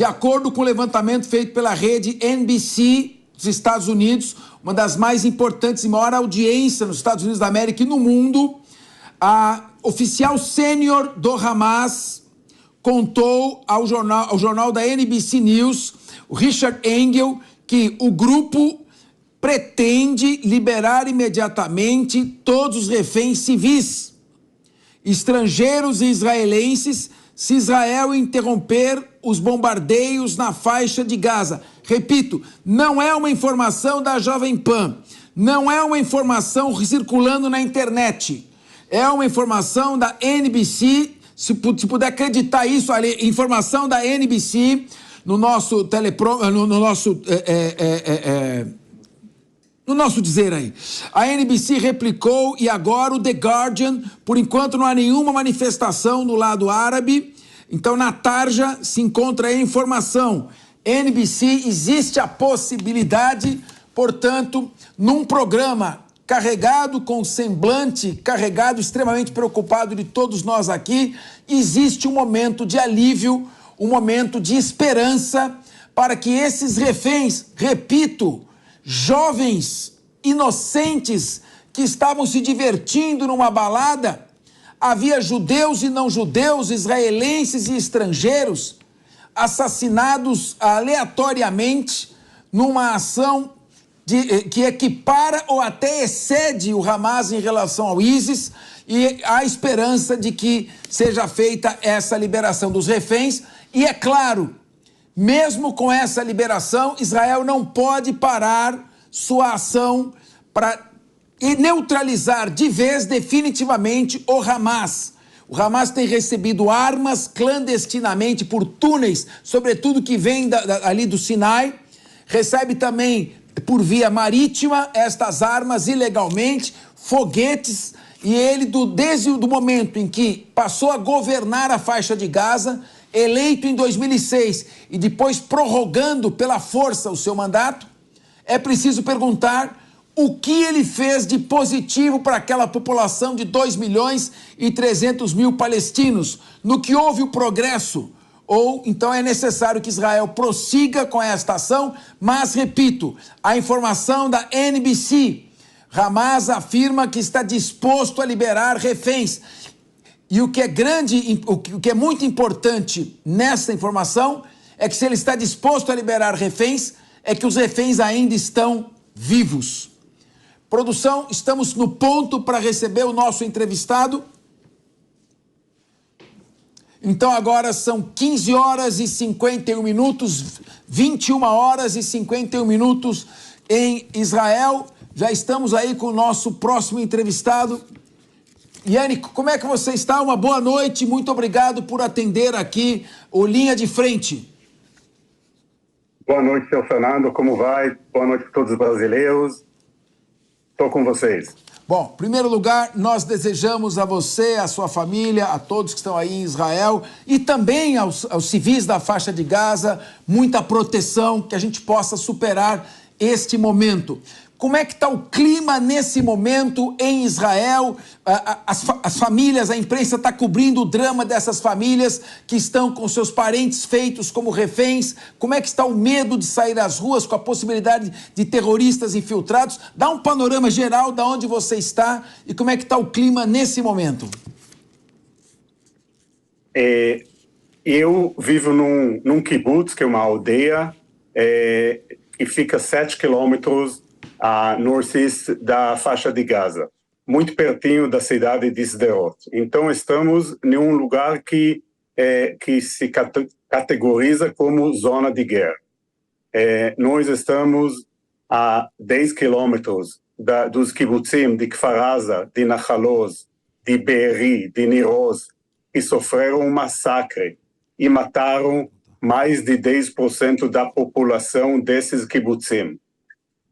De acordo com o levantamento feito pela rede NBC dos Estados Unidos, uma das mais importantes e maior audiência nos Estados Unidos da América e no mundo, a oficial sênior do Hamas contou ao jornal da NBC News, o Richard Engel, que o grupo pretende liberar imediatamente todos os reféns civis, estrangeiros e israelenses, se Israel interromper os bombardeios na faixa de Gaza. Repito, não é uma informação da Jovem Pan, não é uma informação circulando na internet, é uma informação da NBC, se puder acreditar isso, ali, informação da NBC no nosso no nosso dizer aí. A NBC replicou e agora o The Guardian, por enquanto não há nenhuma manifestação no lado árabe, então na tarja se encontra a informação. NBC, existe a possibilidade, portanto, num programa carregado com semblante, carregado, extremamente preocupado de todos nós aqui, existe um momento de alívio, um momento de esperança para que esses reféns, repito, jovens inocentes que estavam se divertindo numa balada, havia judeus e não judeus, israelenses e estrangeiros, assassinados aleatoriamente numa ação que equipara ou até excede o Hamas em relação ao ISIS, e há esperança de que seja feita essa liberação dos reféns. E é claro, mesmo com essa liberação, Israel não pode parar sua ação para neutralizar de vez, definitivamente, o Hamas. O Hamas tem recebido armas clandestinamente por túneis, sobretudo que vem ali do Sinai, recebe também por via marítima estas armas ilegalmente, foguetes, e ele, desde o momento em que passou a governar a faixa de Gaza, eleito em 2006 e depois prorrogando pela força o seu mandato, é preciso perguntar o que ele fez de positivo para aquela população de 2.300.000 palestinos, no que houve o progresso. Ou então é necessário que Israel prossiga com esta ação, mas, repito, a informação da NBC, Hamas afirma que está disposto a liberar reféns. E o que é muito importante nessa informação é que se ele está disposto a liberar reféns, é que os reféns ainda estão vivos. Produção, estamos no ponto para receber o nosso entrevistado. Então agora são 15 horas e 51 minutos, 21 horas e 51 minutos em Israel. Já estamos aí com o nosso próximo entrevistado. Yannick, como é que você está? Uma boa noite, muito obrigado por atender aqui o Linha de Frente. Boa noite, seu Fernando, como vai? Boa noite a todos os brasileiros. Estou com vocês. Bom, em primeiro lugar, nós desejamos a você, a sua família, a todos que estão aí em Israel e também aos civis da faixa de Gaza, muita proteção, que a gente possa superar este momento. Como é que está o clima nesse momento em Israel? As famílias, a imprensa está cobrindo o drama dessas famílias que estão com seus parentes feitos como reféns. Como é que está o medo de sair às ruas com a possibilidade de terroristas infiltrados? Dá um panorama geral de onde você está e como é que está o clima nesse momento. Eu vivo num kibbutz, que é uma aldeia, que fica 7 quilômetros a nordeste da faixa de Gaza, muito pertinho da cidade de Sderot. Então estamos em um lugar que se categoriza como zona de guerra. Nós estamos a 10 quilômetros dos kibbutzim de Kfar Aza, de Nachaloz, de Be'eri, de Nir Oz, que sofreram um massacre e mataram mais de 10% da população desses kibbutzim.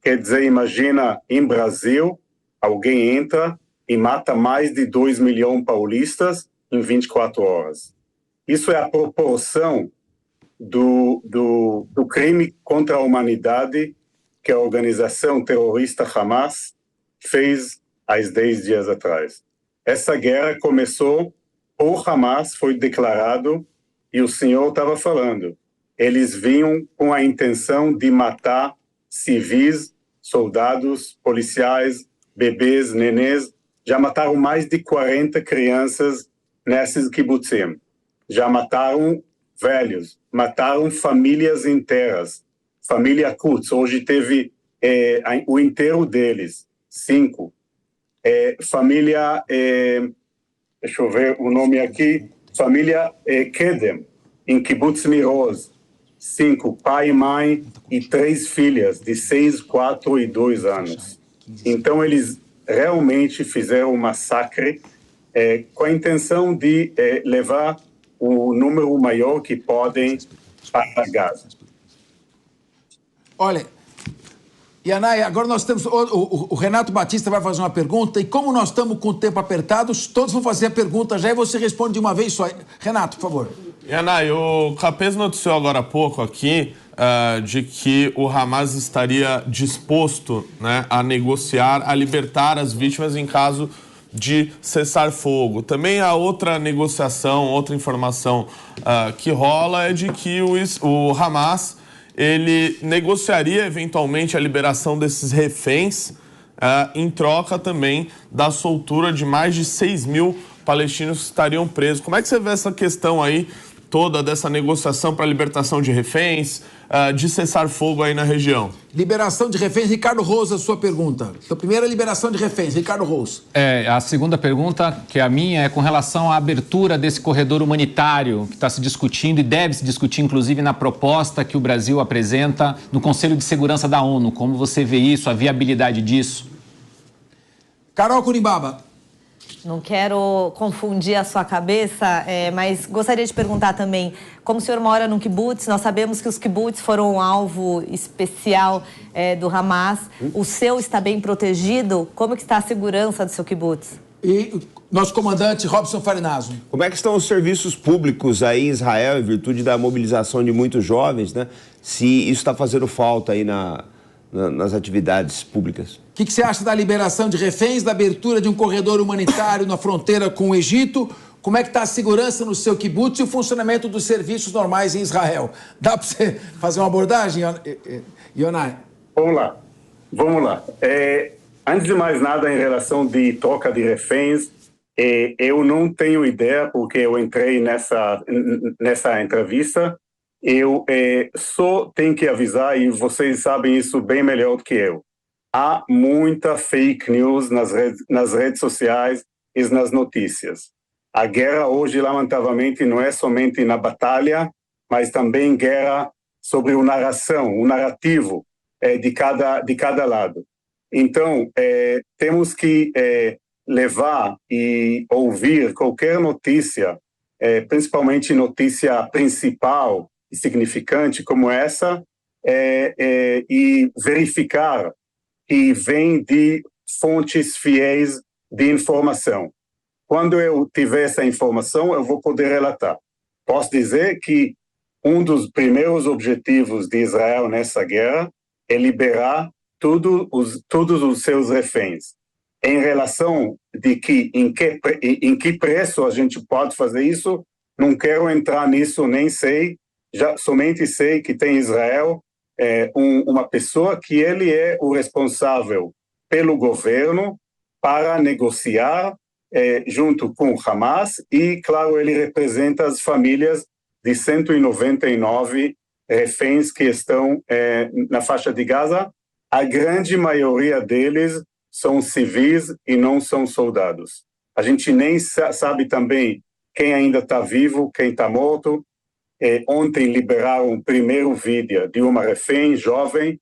Quer dizer, imagina, em Brasil, alguém entra e mata mais de 2 milhões de paulistas em 24 horas. Isso é a proporção do crime contra a humanidade que a organização terrorista Hamas fez há 10 dias atrás. Essa guerra começou por Hamas, foi declarado, e o senhor estava falando, eles vinham com a intenção de matar civis, soldados, policiais, bebês, nenês. Já mataram mais de 40 crianças nesses kibbutzim. Já mataram velhos, mataram famílias inteiras. Família Kutz, hoje teve o enterro deles, 5. Família, deixa eu ver o nome aqui, família Kedem, em Kibbutz Miroz, 5, pai e mãe e 3 filhas, de 6, 4 e 2 anos. Então, eles realmente fizeram um massacre com a intenção de levar o número maior que podem para Gaza. Olha, Yanai, agora nós temos... O Renato Batista vai fazer uma pergunta, e como nós estamos com o tempo apertado, todos vão fazer a pergunta já e você responde de uma vez só. Renato, por favor. Yanai, o Capês noticiou agora há pouco aqui de que o Hamas estaria disposto, né, a negociar, a libertar as vítimas em caso de cessar fogo. Também a outra negociação, outra informação que rola é de que o Hamas ele negociaria eventualmente a liberação desses reféns em troca também da soltura de mais de 6 mil palestinos que estariam presos. Como é que você vê essa questão aí toda dessa negociação para a libertação de reféns, de cessar fogo aí na região? Liberação de reféns, Ricardo Rose, a sua pergunta. Então, primeira liberação de reféns, Ricardo Rose. A segunda pergunta, que é a minha, é com relação à abertura desse corredor humanitário que está se discutindo e deve se discutir, inclusive, na proposta que o Brasil apresenta no Conselho de Segurança da ONU. Como você vê isso, a viabilidade disso? Carol Curimbaba. Não quero confundir a sua cabeça, mas gostaria de perguntar também, como o senhor mora num kibbutz, nós sabemos que os kibbutz foram um alvo especial do Hamas. O seu está bem protegido? Como que está a segurança do seu kibbutz? E nosso comandante Robson Farinazzo. Como é que estão os serviços públicos aí em Israel, em virtude da mobilização de muitos jovens, né? Se isso está fazendo falta aí nas atividades públicas. O que você acha da liberação de reféns, da abertura de um corredor humanitário na fronteira com o Egito? Como é que está a segurança no seu kibbutz e o funcionamento dos serviços normais em Israel? Dá para você fazer uma abordagem, Yonai? Vamos lá. Antes de mais nada, em relação de troca de reféns, eu não tenho ideia, porque eu entrei nessa entrevista. Eu só tenho que avisar, e vocês sabem isso bem melhor do que eu. Há muita fake news nas redes sociais e nas notícias. A guerra hoje, lamentavelmente, não é somente na batalha, mas também guerra sobre a narração, o narrativo de cada lado. Então, temos que levar e ouvir qualquer notícia, principalmente notícia principal e significante como essa, e verificar que vem de fontes fiéis de informação. Quando eu tiver essa informação, eu vou poder relatar. Posso dizer que um dos primeiros objetivos de Israel nessa guerra é liberar todos os seus reféns. Em relação de em que preço a gente pode fazer isso, não quero entrar nisso, nem sei. Somente sei que tem Israel uma pessoa que ele é o responsável pelo governo para negociar junto com o Hamas e, claro, ele representa as famílias de 199 reféns que estão na faixa de Gaza. A grande maioria deles são civis e não são soldados. A gente nem sabe também quem ainda está vivo, quem está morto. Ontem liberaram o primeiro vídeo de uma refém jovem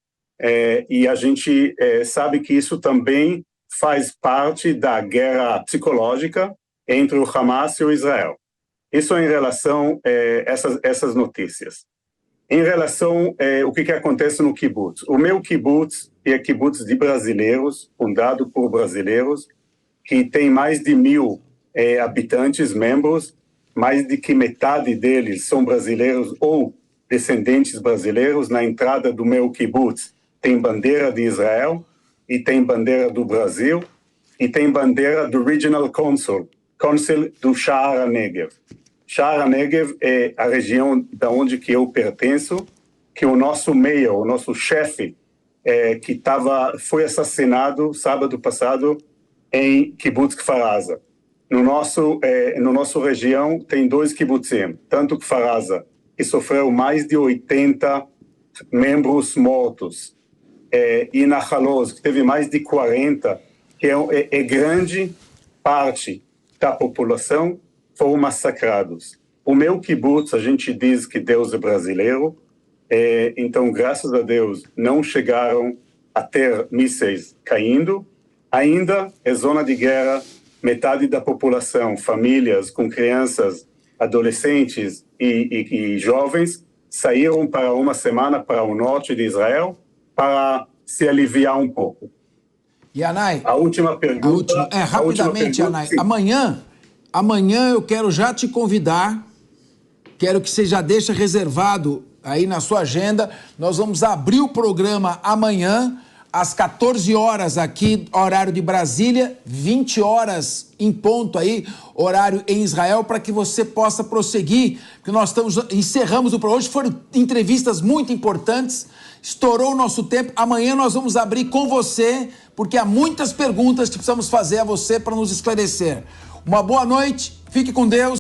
e a gente sabe que isso também faz parte da guerra psicológica entre o Hamas e o Israel. Isso em relação a essas notícias. Em relação ao que acontece no kibbutz. O meu kibbutz é kibbutz de brasileiros, fundado por brasileiros, que tem mais de 1.000 habitantes, membros. Mais de que metade deles são brasileiros ou descendentes brasileiros. Na entrada do meu kibbutz tem bandeira de Israel, e tem bandeira do Brasil, e tem bandeira do Regional Council do Sha'ar HaNegev. Sha'ar HaNegev é a região da onde que eu pertenço, que o nosso mayor, o nosso chefe, que foi assassinado sábado passado em Kibbutz Kfar Aza. No nosso região tem 2 kibbutzim, tanto Kfar Aza, que sofreu mais de 80 membros mortos, e Nahal Oz, que teve mais de 40, que é grande parte da população, foram massacrados. O meu kibbutz, a gente diz que Deus é brasileiro, então, graças a Deus, não chegaram a ter mísseis caindo. Ainda é zona de guerra, metade da população, famílias com crianças, adolescentes e jovens, saíram para uma semana para o norte de Israel para se aliviar um pouco. Yanai, a última pergunta... rapidamente, Yanai. Amanhã eu quero já te convidar, quero que você já deixe reservado aí na sua agenda. Nós vamos abrir o programa amanhã, às 14 horas aqui, horário de Brasília, 20 horas em ponto aí, horário em Israel, para que você possa prosseguir, porque nós encerramos o programa. Hoje foram entrevistas muito importantes, estourou o nosso tempo. Amanhã nós vamos abrir com você, porque há muitas perguntas que precisamos fazer a você para nos esclarecer. Uma boa noite, fique com Deus.